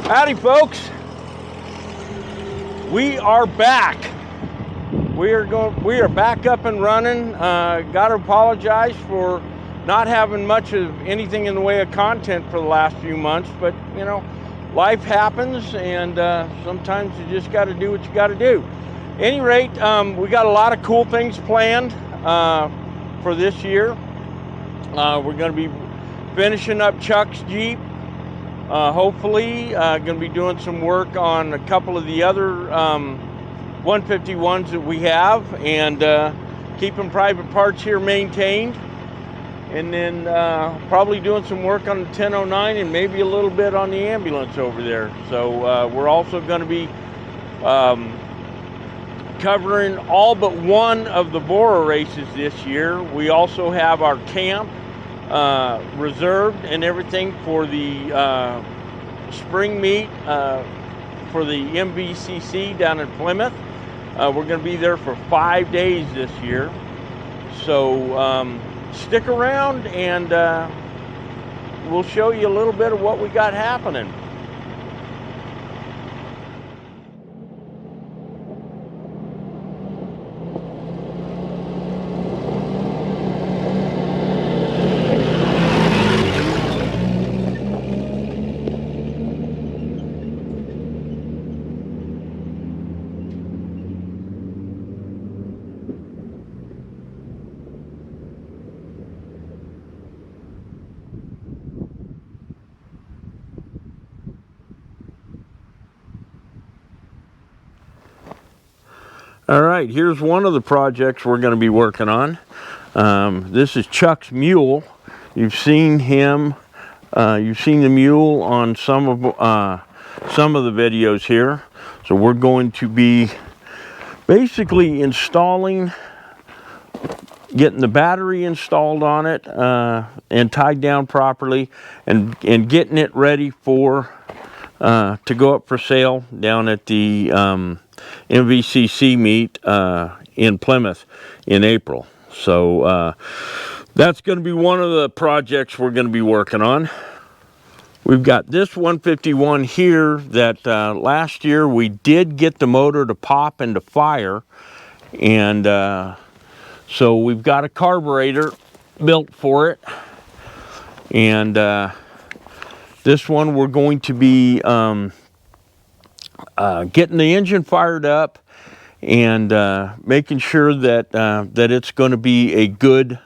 Howdy, folks. We are back. We are back up and running. Got to apologize for not having much of anything in the way of content for the last few months, but you know, life happens, and sometimes you just got to do what you got to do. At any rate, we got a lot of cool things planned for this year. We're going to be finishing up Chuck's Jeep. Hopefully, going to be doing some work on a couple of the other 151s that we have, and keeping private parts here maintained. And then probably doing some work on the 1009 and maybe a little bit on the ambulance over there. So we're also going to be covering all but one of the Bora races this year. We also have our camp reserved and everything for the spring meet for the MVCC down in Plymouth. We're going to be there for 5 days this year. So stick around and we'll show you a little bit of what we got happening. All right, here's one of the projects we're going to be working on. This is Chuck's mule. You've seen him. You've seen the mule on some of the videos here. So we're going to be basically installing, getting the battery installed on it and tied down properly, and getting it ready for to go up for sale down at the MVCC meet in Plymouth in April. So that's going to be one of the projects we're going to be working on. We've got this 151 here that last year we did get the motor to pop and to fire, and so we've got a carburetor built for it. And this one we're going to be getting the engine fired up and making sure that that it's going to be a good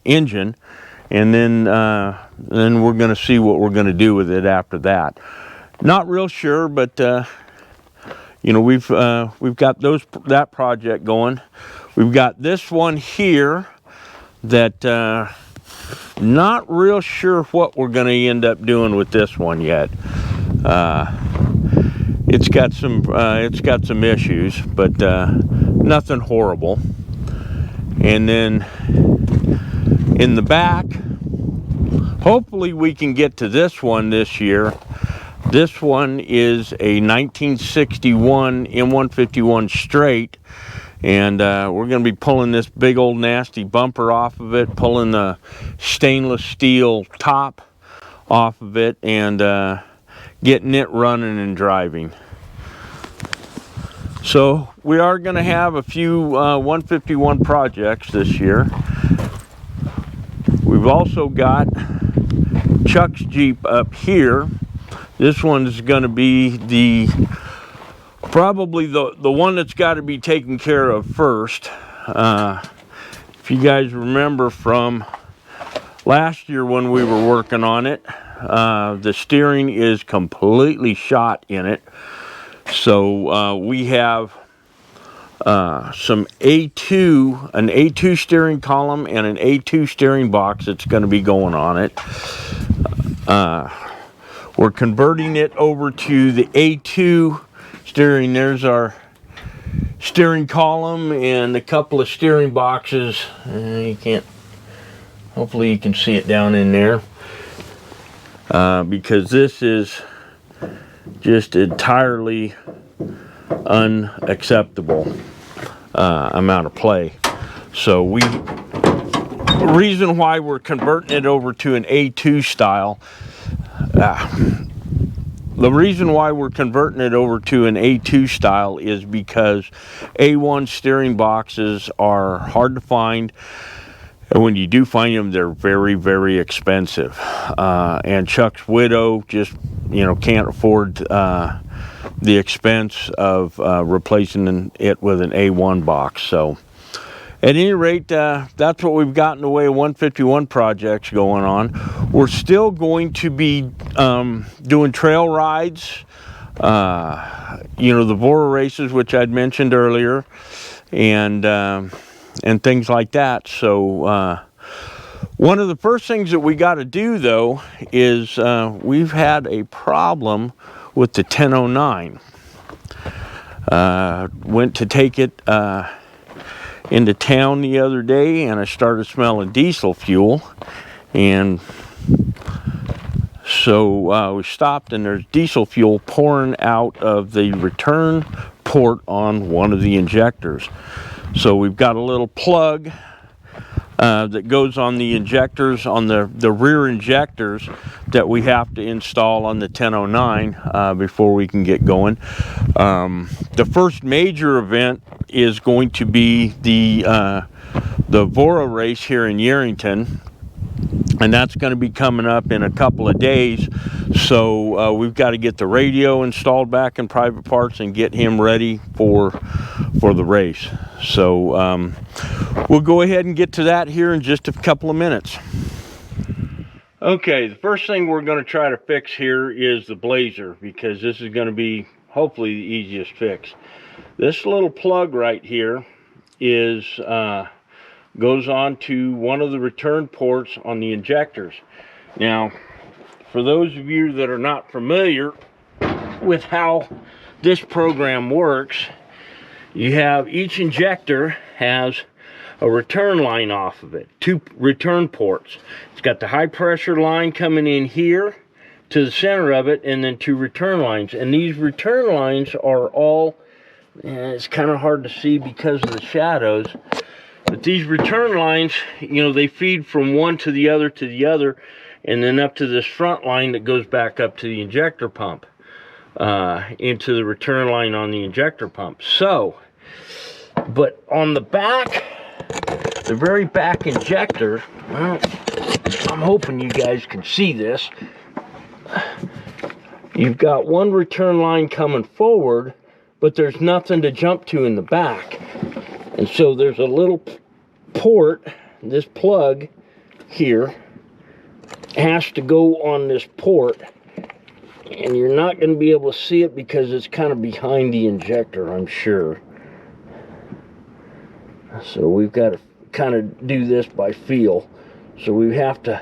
engine, and then we're going to see what we're going to do with it after that. Not real sure, but you know, we've got that project going. We've got this one here that not real sure what we're going to end up doing with this one yet. It's got some issues, but nothing horrible. And then in the back, hopefully we can get to this one this year. This one is a 1961 M151 straight, and we're going to be pulling this big old nasty bumper off of it, pulling the stainless steel top off of it, and getting it running and driving. So we are going to have a few 151 projects this year. We've also got Chuck's Jeep up here. This one's going to be probably the one that's got to be taken care of first. If you guys remember from last year when we were working on it, the steering is completely shot in it. So we have some an A2 steering column and an A2 steering box that's going to be going on it. We're converting it over to the A2 steering. There's our steering column and a couple of steering boxes. Hopefully you can see it down in there, because this is just entirely unacceptable amount of play. So the reason why we're converting it over to an A2 style, The reason why we're converting it over to an A2 style is because A1 steering boxes are hard to find, and when you do find them, they're very, very expensive. And Chuck's widow just, can't afford the expense of replacing it with an A1 box. So at any rate, that's what we've got in the way of 151 projects going on. We're still going to be doing trail rides, the Vora races, which I'd mentioned earlier, and things like that. So one of the first things that we got to do, though, is we've had a problem with the 1009. Went to take it into town the other day, and I started smelling diesel fuel, and so we stopped, and there's diesel fuel pouring out of the return port on one of the injectors. So we've got a little plug that goes on the injectors, on the rear injectors, that we have to install on the 1009 before we can get going. The first major event is going to be the Vora race here in Yerington, and that's going to be coming up in a couple of days. So we've got to get the radio installed back in private parts and get him ready for the race. So we'll go ahead and get to that here in just a couple of minutes. Okay, the first thing we're going to try to fix here is the blazer, because this is going to be hopefully the easiest fix. This little plug right here is goes on to one of the return ports on the injectors. Now, for those of you that are not familiar with how this program works, you have each injector has a return line off of it, 2 return ports. It's got the high pressure line coming in here to the center of it, and then 2 return lines. And these return lines are all, it's kind of hard to see because of the shadows, but these return lines, they feed from one to the other, and then up to this front line that goes back up to the injector pump, into the return line on the injector pump. So, but on the back, the very back injector, well, I'm hoping you guys can see this. You've got one return line coming forward, but there's nothing to jump to in the back. And so there's a little port, this plug here has to go on this port, and you're not going to be able to see it because it's kind of behind the injector, I'm sure. So we've got to kind of do this by feel. So we have to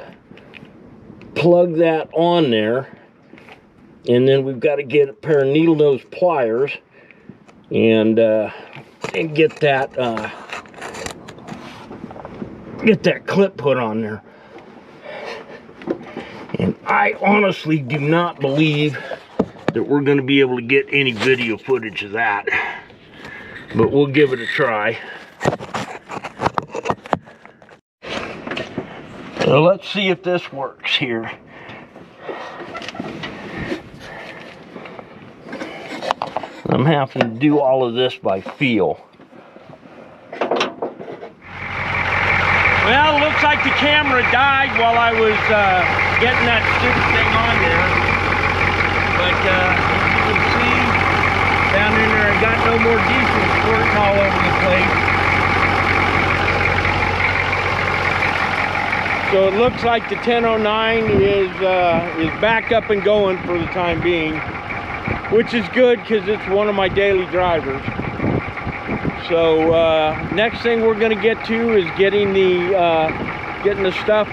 plug that on there, and then we've got to get a pair of needle nose pliers and get that clip put on there. And I honestly do not believe that we're going to be able to get any video footage of that, but we'll give it a try. So let's see if this works here. I'm having to do all of this by feel. Well, it looks like the camera died while I was getting that stupid thing on there. But as you can see, down in there, I got no more diesel squirting all over the place. So it looks like the 1009 is back up and going for the time being, which is good because it's one of my daily drivers. So next thing we're going to get to is getting the stuff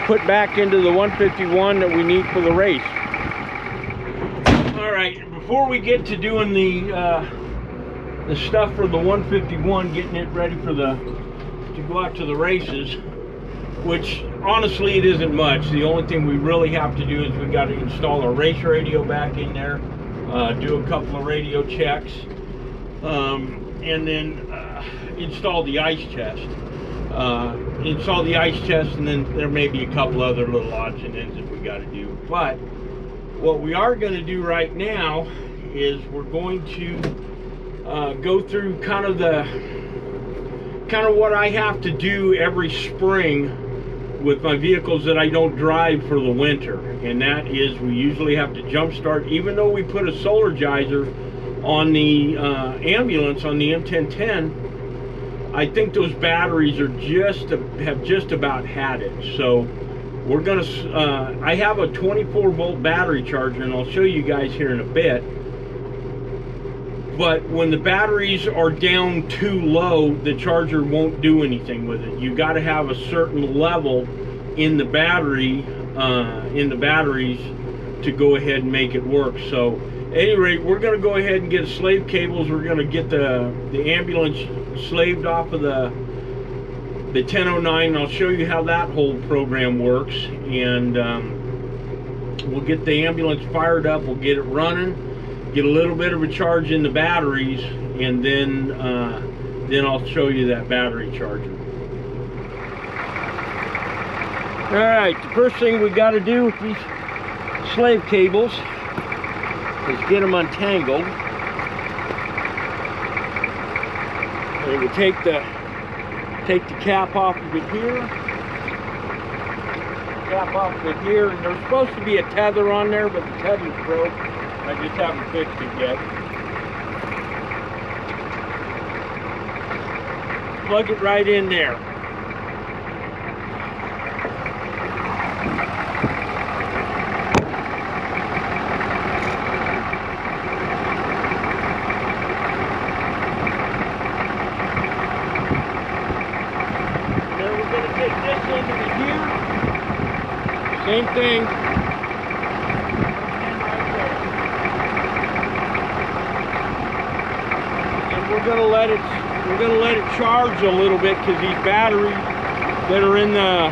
put back into the 151 that we need for the race. All right, before we get to doing the stuff for the 151, getting it ready for to go out to the races, which honestly it isn't much. The only thing we really have to do is we got to install our race radio back in there, do a couple of radio checks, and then install the ice chest. And then there may be a couple other little odds and ends that we got to do. But what we are going to do right now is we're going to go through kind of what I have to do every spring with my vehicles that I don't drive for the winter, and that is we usually have to jump start. Even though we put a Solargizer on the ambulance on the M1010, I think those batteries are have just about had it. So we're gonna I have a 24-volt battery charger, and I'll show you guys here in a bit. But when the batteries are down too low, the charger won't do anything with it. You got to have a certain level in the batteries to go ahead and make it work. So at any rate, we're going to go ahead and get slave cables. We're going to get the ambulance slaved off of the 1009. I'll show you how that whole program works, and we'll get the ambulance fired up. We'll get it running, get a little bit of a charge in the batteries, and then I'll show you that battery charger. All right, the first thing we got to do with these slave cables is get them untangled. And we take the cap off of it here. Cap off of it here, and there's supposed to be a tether on there, but the tether's broke. I just haven't fixed it yet. Plug it right in there. Then we're going to take this into here. Same thing. We're gonna let it charge a little bit, because these batteries that are in the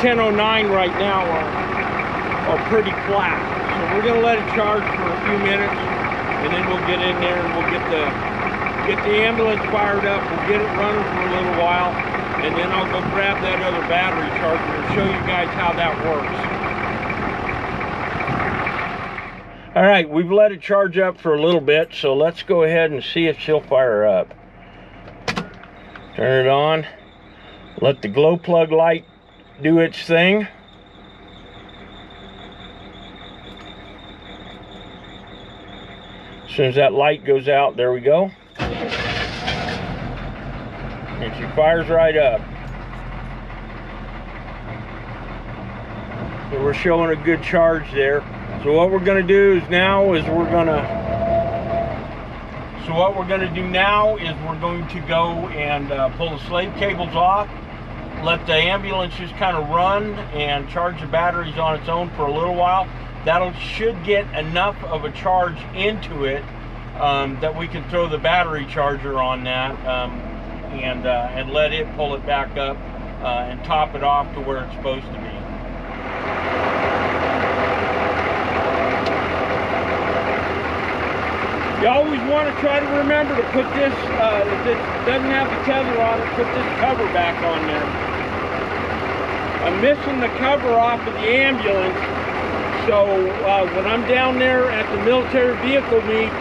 1009 right now are pretty flat. So we're gonna let it charge for a few minutes, and then we'll get in there and we'll get the ambulance fired up. We'll get it running for a little while, and then I'll go grab that other battery charger and show you guys how that works. All right, we've let it charge up for a little bit, so let's go ahead and see if she'll fire up. Turn it on. Let the glow plug light do its thing. As soon as that light goes out, there we go. And she fires right up. So we're showing a good charge there. So what we're going to do is we're going to go and pull the slave cables off, let the ambulance just kind of run and charge the batteries on its own for a little while. That should get enough of a charge into it that we can throw the battery charger on that and let it pull it back up and top it off to where it's supposed to be. You always want to try to remember to put this, if it doesn't have the tether on it, put this cover back on there. I'm missing the cover off of the ambulance, so when I'm down there at the military vehicle meet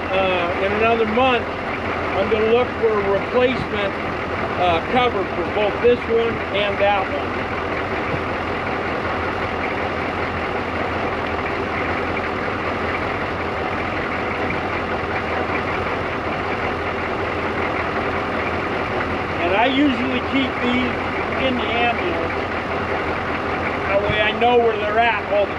in another month, I'm going to look for a replacement cover for both this one and that one. I usually keep these in the ambulance. That way I know where they're at all the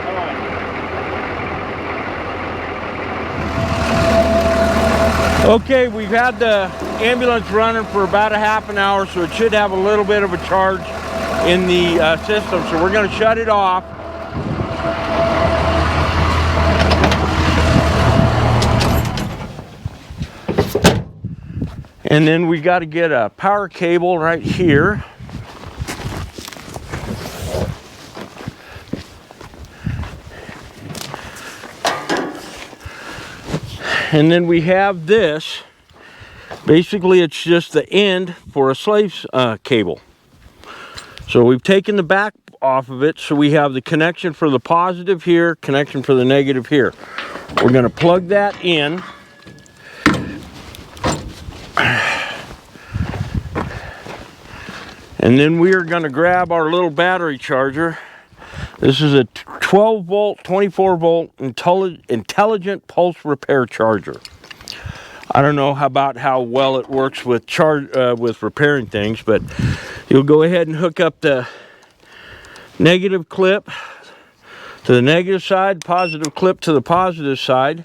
time. Okay, we've had the ambulance running for about a half an hour, so it should have a little bit of a charge in the system. So we're going to shut it off. And then we got to get a power cable right here. And then we have this. Basically, it's just the end for a slave cable. So we've taken the back off of it. So we have the connection for the positive here, connection for the negative here. We're going to plug that in. And then we are going to grab our little battery charger. This is a 12 volt, 24 volt intelligent pulse repair charger. I don't know about how well it works with repairing things, but you'll go ahead and hook up the negative clip to the negative side, positive clip to the positive side,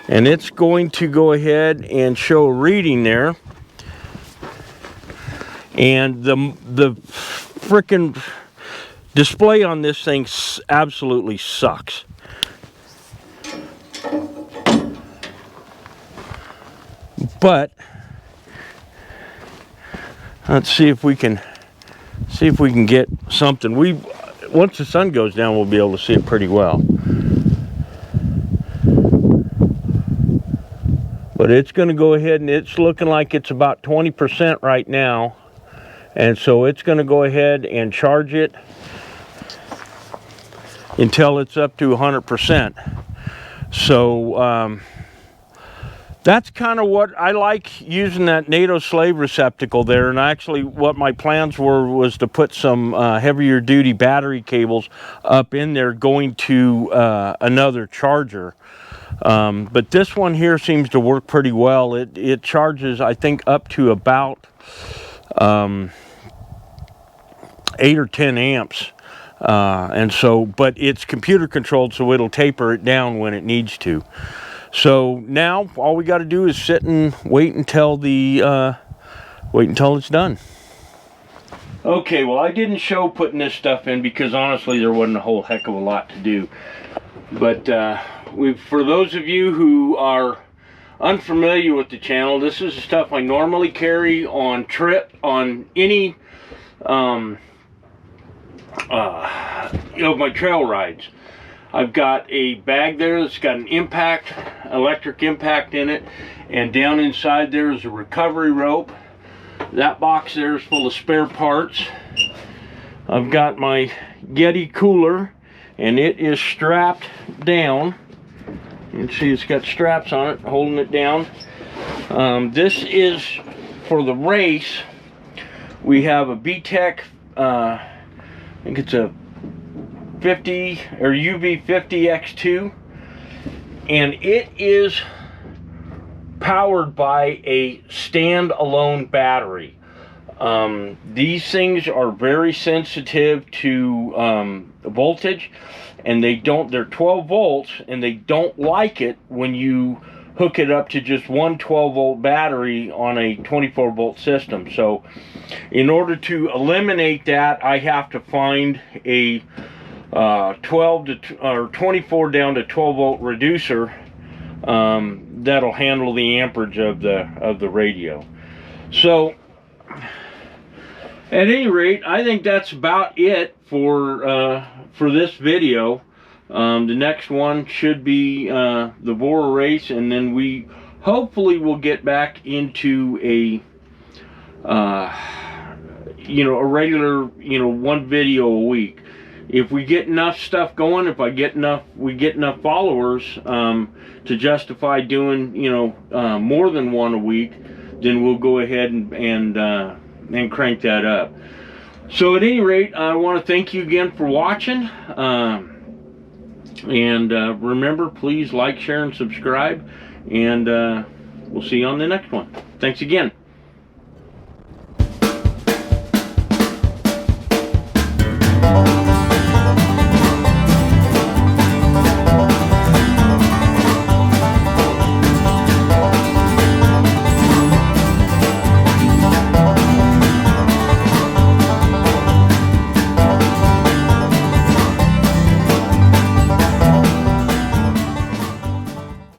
and it's going to go ahead and show a reading there. And the frickin' display on this thing absolutely sucks. But let's see if we can get something. Once the sun goes down, we'll be able to see it pretty well. But it's going to go ahead, and it's looking like it's about 20% right now. And so it's going to go ahead and charge it until it's up to 100%. So that's kind of what I like, using that NATO slave receptacle there. And actually what my plans was to put some heavier duty battery cables up in there going to another charger. But this one here seems to work pretty well. It charges, I think, up to about 8 or 10 amps. And so, but it's computer controlled, so it'll taper it down when it needs to. So now all we got to do is sit and wait until it's done. Okay, well, I didn't show putting this stuff in because honestly there wasn't a whole heck of a lot to do. But for those of you who are unfamiliar with the channel, this is the stuff I normally carry on any my trail rides. I've got a bag there that's got an electric impact in it, and down inside there is a recovery rope. That box there is full of spare parts. I've got my Yeti cooler, and it is strapped down. You can see it's got straps on it holding it down. This is for the race. We have a BTEC, I think it's a 50 or UV50X2, and it is powered by a standalone battery. These things are very sensitive to voltage, and they're 12 volts, and they don't like it when you hook it up to just one 12 volt battery on a 24 volt system. So in order to eliminate that, I have to find a 24 down to 12 volt reducer that'll handle the amperage of the radio. So at any rate, I think that's about it for this video. The next one should be the Vora race, and then we hopefully will get back into a regular one video a week. If we get enough stuff going, we get enough followers to justify doing more than one a week, then we'll go ahead and crank that up. So at any rate, I want to thank you again for watching, and remember, please like, share, and subscribe, and we'll see you on the next one. Thanks again.